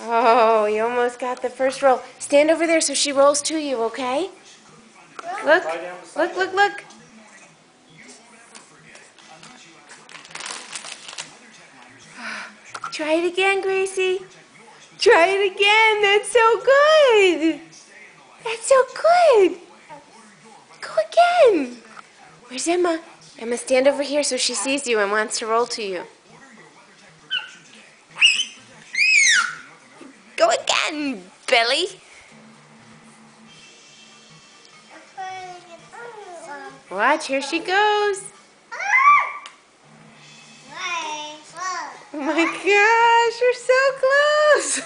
Oh, you almost got the first roll. Stand over there so she rolls to you, okay? Look, look, look, look. Try it again, Gracie. Try it again. That's so good. That's so good. Go again. Where's Emma? Emma, stand over here so she sees you and wants to roll to you. Go again, Billy. Watch, here she goes. Oh my gosh, you're so close.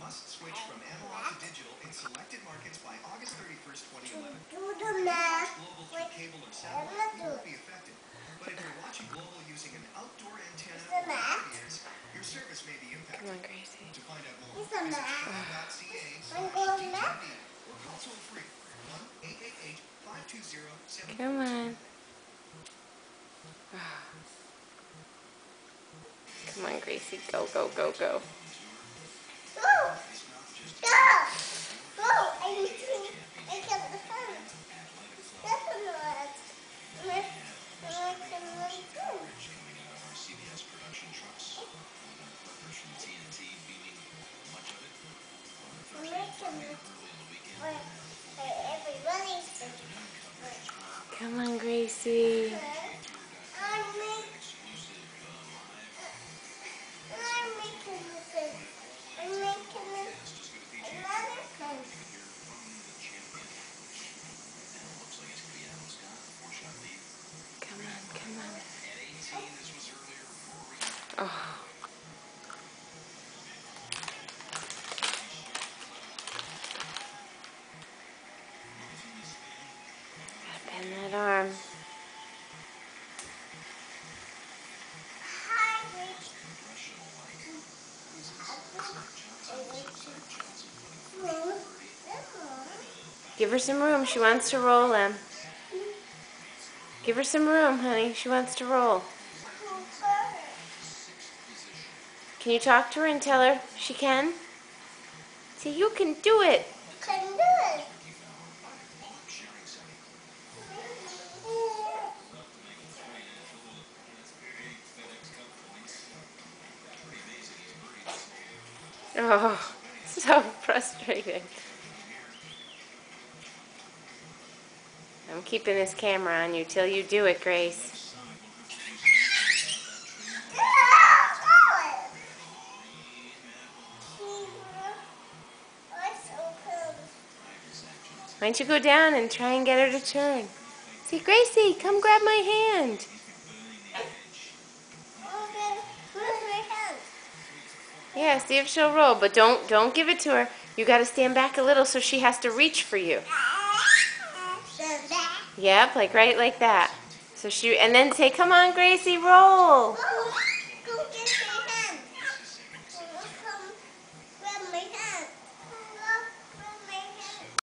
Must switch from analog to digital in selected markets by August 31st, 2011. Global through cable or satellite, you won't be affected. But if you're watching Global using an outdoor antenna or ears, your service may be impacted. Come on, Gracie. To find out more, visit channel.ca/DTV or call toll free 1-888-520-7. Come on. Come on, Gracie. Go, go, go, go. Come on, Gracie. Come on, come on. Oh. Gotta bend that arm. Give her some room. She wants to roll, Em. Give her some room, honey. She wants to roll. Can you talk to her and tell her she can? See, you can do it. Oh, so frustrating. I'm keeping this camera on you till you do it, Grace. Why don't you go down and try and get her to turn? See, Gracie, come grab my hand. Yeah, see if she'll roll, but don't give it to her. You got to stand back a little so she has to reach for you. Yep, like right like that. So and then say, "Come on, Gracie, roll."